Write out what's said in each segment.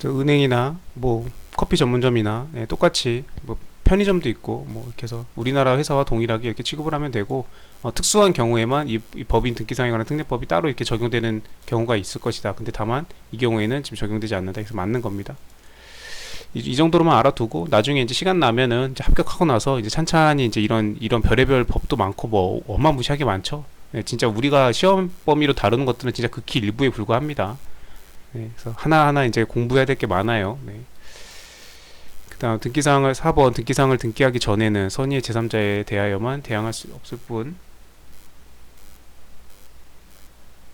저 은행이나 뭐 커피 전문점이나 똑같이 뭐 편의점도 있고 뭐 이렇게 해서 우리나라 회사와 동일하게 이렇게 취급을 하면 되고, 특수한 경우에만 이 법인 등기상에 관한 특례법이 따로 이렇게 적용되는 경우가 있을 것이다. 근데 다만 이 경우에는 지금 적용되지 않는다. 그래서 맞는 겁니다. 이 정도로만 알아두고 나중에 이제 시간 나면은 이제 합격하고 나서 이제 찬찬히 이제 이런 별의별 법도 많고 뭐 어마무시하게 많죠. 진짜 우리가 시험 범위로 다루는 것들은 진짜 극히 일부에 불과합니다. 그래서 하나하나 이제 공부해야 될 게 많아요. 그다음 등기사항을 4번 등기사항을 등기하기 전에는 선의의 제3자에 대하여만 대항할 수 없을 뿐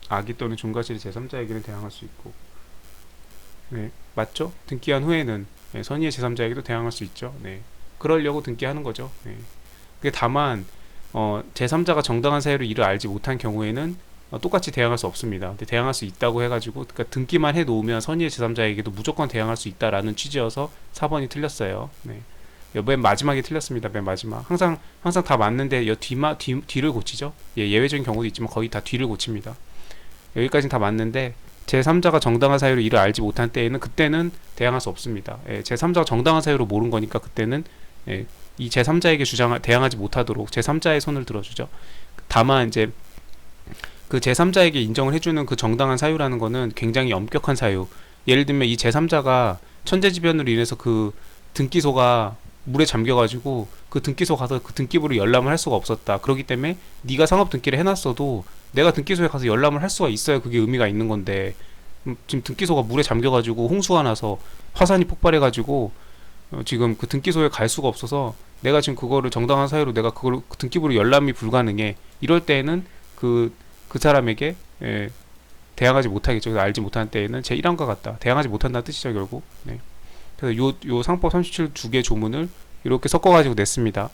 악의 또는 중과실의 제3자에게는 대항할 수 있고, 맞죠? 등기한 후에는 선의의 제3자에게도 대항할 수 있죠. 그러려고 등기하는 거죠. 그게 다만 제3자가 정당한 사유로 이를 알지 못한 경우에는 똑같이 대항할 수 없습니다. 근데 대항할 수 있다고 해가지고, 그러니까 등기만 해 놓으면 선의의 제3자에게도 무조건 대항할 수 있다라는 취지여서 4번이 틀렸어요. 맨 마지막에 틀렸습니다. 맨 마지막. 항상 다 맞는데 뒤를 고치죠. 예외적인 경우도 있지만 거의 다 뒤를 고칩니다. 여기까지는 다 맞는데 제3자가 정당한 사유로 이를 알지 못한 때에는 그때는 대항할 수 없습니다. 제3자가 정당한 사유로 모른 거니까 그때는 이 제3자에게 대항하지 못하도록 제3자의 손을 들어주죠. 다만 이제 그 제3자에게 인정을 해주는 그 정당한 사유라는 거는 굉장히 엄격한 사유. 예를 들면 이 제3자가 천재지변으로 인해서 그 등기소가 물에 잠겨가지고 그 등기소 가서 그 등기부를 열람을 할 수가 없었다. 그렇기 때문에 네가 상업 등기를 해놨어도 내가 등기소에 가서 열람을 할 수가 있어야 그게 의미가 있는 건데, 지금 등기소가 물에 잠겨가지고 홍수가 나서 화산이 폭발해가지고 지금 그 등기소에 갈 수가 없어서 내가 지금 그거를 정당한 사유로 내가 그걸 그 등기부로 열람이 불가능해. 이럴 때에는 그 사람에게 대항하지 못하겠죠. 알지 못하는 때에는 제1항과 같다. 대항하지 못한다는 뜻이죠, 결국. 그래서 요 상법 37 두 개 조문을 이렇게 섞어가지고 냈습니다.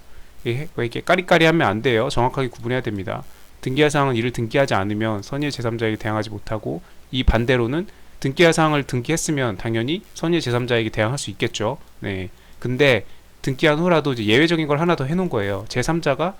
이렇게 까리까리하면 안 돼요. 정확하게 구분해야 됩니다. 등기할 사항은 이를 등기하지 않으면 선의의 제3자에게 대항하지 못하고, 이 반대로는 등기할 사항을 등기했으면 당연히 선의의 제3자에게 대항할 수 있겠죠. 근데 등기한 후라도 이제 예외적인 걸 하나 더 해놓은 거예요. 제3자가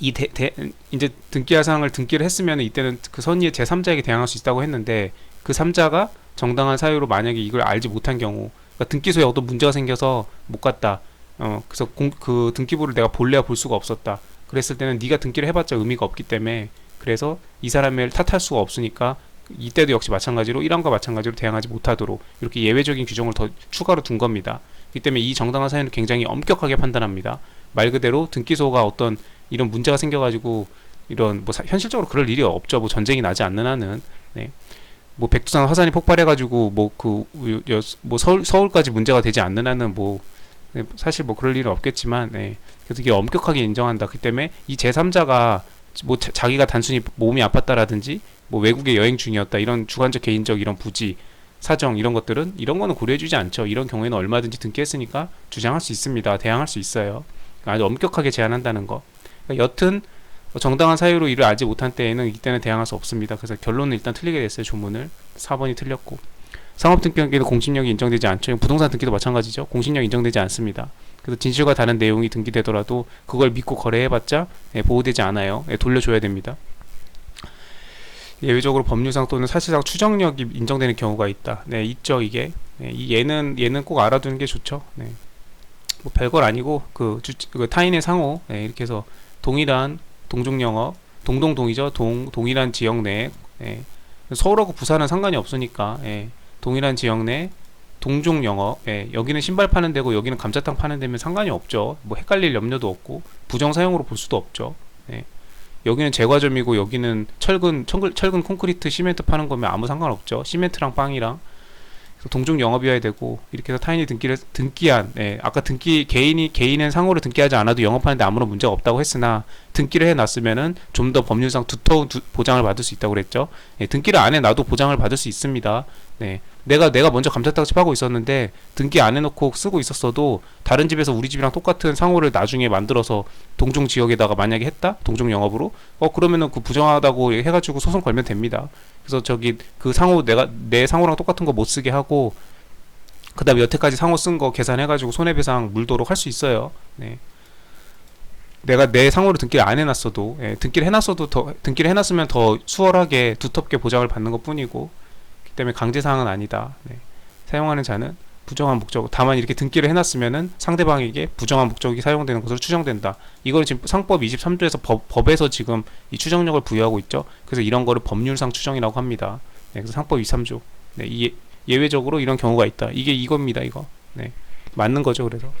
이제 등기할 사항을 등기를 했으면 이때는 그 선의의 제3자에게 대항할 수 있다고 했는데, 그 3자가 정당한 사유로 만약에 이걸 알지 못한 경우, 그러니까 등기소에 어떤 문제가 생겨서 못 갔다. 그래서 그 등기부를 내가 볼래야 볼 수가 없었다. 그랬을 때는 네가 등기를 해봤자 의미가 없기 때문에, 그래서 이 사람을 탓할 수가 없으니까 이때도 역시 마찬가지로 1항과 마찬가지로 대항하지 못하도록 이렇게 예외적인 규정을 더 추가로 둔 겁니다. 그렇기 때문에 이 정당한 사유는 굉장히 엄격하게 판단합니다. 말 그대로 등기소가 어떤 이런 문제가 생겨가지고 이런 뭐 현실적으로 그럴 일이 없죠. 뭐 전쟁이 나지 않는 한은. 뭐 백두산 화산이 폭발해가지고 뭐 서울까지 문제가 되지 않는 한은 뭐 사실 뭐 그럴 일은 없겠지만, 그래서 이게 엄격하게 인정한다. 그 때문에 이 제3자가 뭐 자기가 단순히 몸이 아팠다라든지 뭐 외국에 여행 중이었다, 이런 주관적 개인적 이런 부지 사정 이런 것들은, 이런 거는 고려해주지 않죠. 이런 경우에는 얼마든지 등기했으니까 주장할 수 있습니다. 대항할 수 있어요. 아주 엄격하게 제한한다는 거. 그러니까 여튼 정당한 사유로 이를 알지 못한 때에는 이때는 대항할 수 없습니다. 그래서 결론은 일단 틀리게 됐어요. 조문을 4번이 틀렸고, 상업등기에도 공신력이 인정되지 않죠. 부동산 등기도 마찬가지죠. 공신력 인정되지 않습니다. 그래서 진실과 다른 내용이 등기되더라도 그걸 믿고 거래해봤자 보호되지 않아요. 돌려줘야 됩니다. 예외적으로 법률상 또는 사실상 추정력이 인정되는 경우가 있다. 있죠. 이게 얘는 꼭 알아두는 게 좋죠. 뭐 별걸 아니고 그 타인의 상호, 이렇게 해서 동일한 동종영업, 동이죠. 동일한 지역 내, 서울하고 부산은 상관이 없으니까, 동일한 지역 내 동종영업, 여기는 신발 파는 데고 여기는 감자탕 파는 데면 상관이 없죠. 뭐 헷갈릴 염려도 없고 부정 사용으로 볼 수도 없죠. 여기는 제과점이고 여기는 철근 콘크리트 시멘트 파는 거면 아무 상관없죠. 시멘트랑 빵이랑. 동종 영업이어야 되고, 이렇게 해서 타인이 등기한, 아까 개인은 상호를 등기하지 않아도 영업하는데 아무런 문제가 없다고 했으나 등기를 해놨으면은 좀 더 법률상 두터운 보장을 받을 수 있다고 그랬죠. 등기를 안 해놔도 보장을 받을 수 있습니다. 내가 먼저 감자탕집 하고 있었는데 등기 안 해놓고 쓰고 있었어도 다른 집에서 우리 집이랑 똑같은 상호를 나중에 만들어서 동종 지역에다가 만약에 했다? 동종 영업으로? 그러면은 그 부정하다고 해가지고 소송 걸면 됩니다. 그래서 그 상호 내 상호랑 똑같은 거 못 쓰게 하고, 그 다음에 여태까지 상호 쓴 거 계산해가지고 손해배상 물도록 할 수 있어요. 내가 내 상호를 등기를 안 해놨어도, 등기를 해놨으면 더 수월하게 두텁게 보장을 받는 것 뿐이고, 그 때문에 강제사항은 아니다. 사용하는 자는 부정한 목적, 다만 이렇게 등기를 해놨으면은 상대방에게 부정한 목적이 사용되는 것으로 추정된다. 이걸 지금 상법 23조에서 법에서 지금 이 추정력을 부여하고 있죠. 그래서 이런 거를 법률상 추정이라고 합니다. 네, 그래서 상법 23조. 네, 예외적으로 이런 경우가 있다. 이게 이겁니다, 이거. 네, 맞는 거죠, 그래서.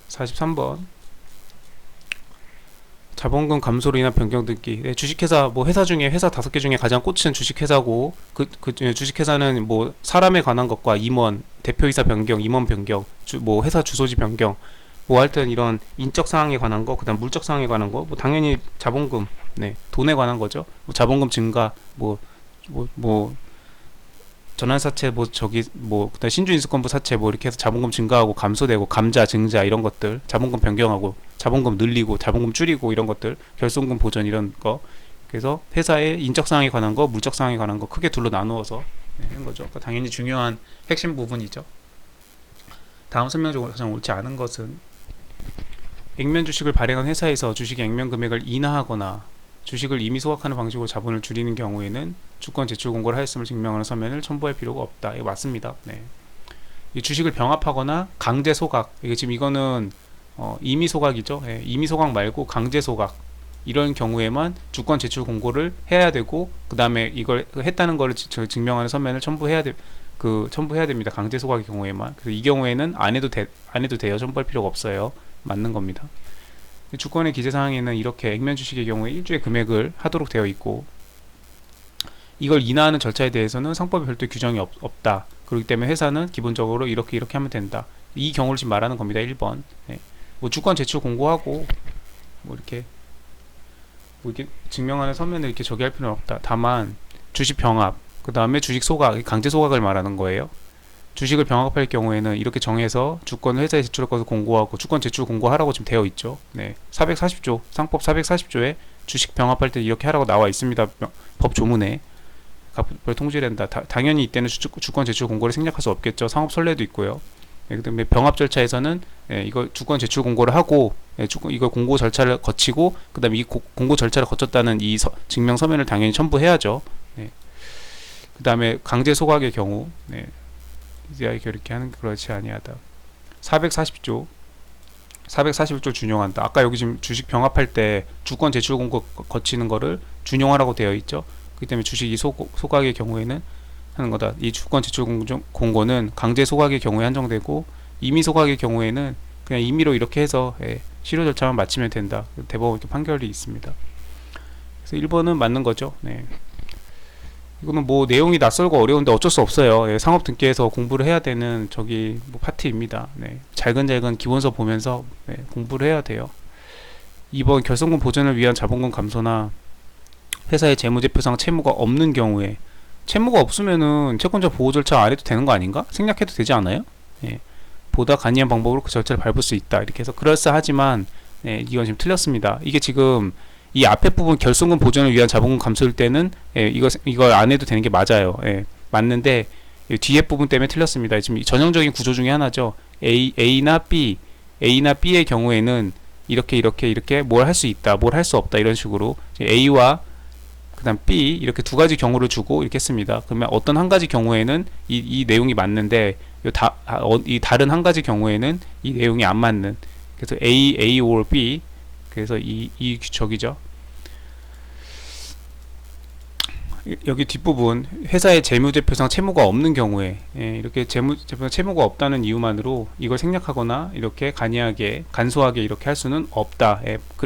43번. 자본금 감소로 인한 변경 등기. 네, 주식회사, 뭐 회사 중에 회사 5개 중에 가장 꽂히는 주식회사고, 주식회사는 뭐 사람에 관한 것과 임원, 대표이사 변경, 임원 변경, 뭐 회사 주소지 변경, 뭐 하여튼 이런 인적 사항에 관한 거, 그다음 물적 사항에 관한 거, 뭐 당연히 자본금, 네, 돈에 관한 거죠. 뭐 자본금 증가, 뭐 전환사채, 그다음 신주인수권부 사채, 뭐 이렇게 해서 자본금 증가하고 감소되고, 감자, 증자 이런 것들, 자본금 변경하고, 자본금 늘리고, 자본금 줄이고 이런 것들, 결손금 보전 이런 거. 그래서 회사의 인적 사항에 관한 거, 물적 사항에 관한 거 크게 둘로 나누어서 하는 거죠. 그러니까 당연히 중요한 핵심 부분이죠. 다음 설명적으로 가장 옳지 않은 것은 액면 주식을 발행한 회사에서 주식의 액면 금액을 인하하거나 주식을 이미 소각하는 방식으로 자본을 줄이는 경우에는 주권 제출 공고를 하였음을 증명하는 서면을 첨부할 필요가 없다. 이거 맞습니다. 네. 이 주식을 병합하거나 강제 소각, 이게 지금 이거는 임의 소각이죠. 예, 임의 소각 말고 강제 소각, 이런 경우에만 주권 제출 공고를 해야 되고, 그 다음에 이걸 했다는 거를 증명하는 서면을 첨부해야 됩니다. 강제 소각의 경우에만. 그래서 이 경우에는 안 해도 돼요. 첨부할 필요가 없어요. 맞는 겁니다. 주권의 기재사항에는 이렇게 액면 주식의 경우에 일주의 금액을 하도록 되어 있고, 이걸 인하하는 절차에 대해서는 상법에 별도의 규정이 없다. 그렇기 때문에 회사는 기본적으로 이렇게 하면 된다. 이 경우를 지금 말하는 겁니다. 1번. 네. 뭐 주권 제출 공고하고 뭐 이렇게 증명하는 서면을 이렇게 저기 할 필요는 없다. 다만 주식 병합, 그 다음에 주식 소각, 강제 소각을 말하는 거예요. 주식을 병합할 경우에는 이렇게 정해서 주권을 회사에 제출할 것을 공고하고, 주권 제출 공고하라고 지금 되어 있죠. 네, 440조, 상법 440조에 주식 병합할 때 이렇게 하라고 나와 있습니다. 법 조문에. 별 통지된다. 당연히 이때는 주권 제출 공고를 생략할 수 없겠죠. 상업 선례도 있고요. 네, 그다음에 병합 절차에서는 이걸 주권 제출 공고를 하고, 이걸 공고 절차를 거치고, 그다음에 이 공고 절차를 거쳤다는 이 증명 서면을 당연히 첨부해야죠. 네. 그다음에 강제 소각의 경우, 네, 이제 이렇게 하는 게 그렇지 아니하다. 441조 준용한다. 아까 여기 지금 주식 병합할 때 주권 제출 공고 거치는 거를 준용하라고 되어 있죠. 그렇기 때문에 주식이 소각의 경우에는 하는 거다. 이 주권 제출 공고는 강제 소각의 경우에 한정되고, 임의 소각의 경우에는 그냥 임의로 이렇게 해서 실효 절차만 마치면 된다. 대법원 이렇게 판결이 있습니다. 그래서 1번은 맞는 거죠. 네. 이거는 뭐 내용이 낯설고 어려운데 어쩔 수 없어요. 상업 등기에서 공부를 해야 되는 뭐 파트입니다. 네. 잘근잘근 기본서 보면서 공부를 해야 돼요. 2번 결손금 보전을 위한 자본금 감소나 회사의 재무제표상 채무가 없는 경우에, 채무가 없으면은 채권자 보호 절차 안 해도 되는 거 아닌가? 생략해도 되지 않아요? 예. 보다 간이한 방법으로 그 절차를 밟을 수 있다. 이렇게 해서 그럴싸하지만, 이건 지금 틀렸습니다. 이게 지금 이 앞에 부분 결손금 보전을 위한 자본금 감소일 때는 이걸 안 해도 되는 게 맞아요. 맞는데 뒤에 부분 때문에 틀렸습니다. 지금 전형적인 구조 중에 하나죠. A나 B의 경우에는 이렇게 뭘 할 수 있다, 뭘 할 수 없다, 이런 식으로 A와 그다음 B 이렇게 두 가지 경우를 주고 이렇게 했습니다. 그러면 어떤 한 가지 경우에는 이 내용이 맞는데 이 다른 한 가지 경우에는 이 내용이 안 맞는, 그래서 A or B, 그래서 이 저기죠. 여기 뒷부분 회사의 재무제표상 채무가 없는 경우에 이렇게 재무제표상 채무가 없다는 이유만으로 이걸 생략하거나 이렇게 간소하게 이렇게 할 수는 없다.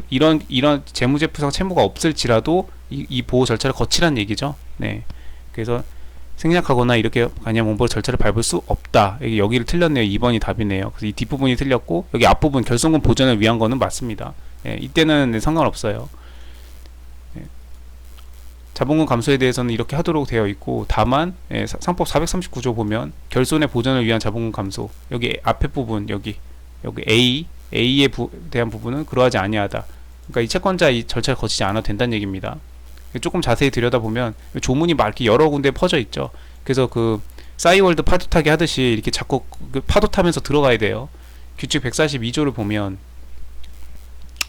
이런 재무제표상 채무가 없을지라도 이 보호 절차를 거치란 얘기죠. 네. 그래서 생략하거나 이렇게 간이한 원법 절차를 밟을 수 없다. 여기를 틀렸네요. 2번이 답이네요. 그래서 이 뒷부분이 틀렸고, 여기 앞부분 결손금 보전을 위한 거는 맞습니다. 이때는 상관없어요. 자본금 감소에 대해서는 이렇게 하도록 되어 있고, 다만 상법 439조 보면 결손의 보전을 위한 자본금 감소, 여기 앞에 부분, 여기 A에 대한 부분은 그러하지 아니하다. 그러니까 이 채권자 이 절차를 거치지 않아도 된다는 얘기입니다. 조금 자세히 들여다보면 조문이 막 이렇게 여러 군데 퍼져 있죠. 그래서 그 싸이월드 파도 타기 하듯이 이렇게 자꾸 파도 타면서 들어가야 돼요. 규칙 142조를 보면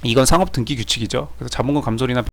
이건 상업 등기 규칙이죠. 그래서 자본금 감소나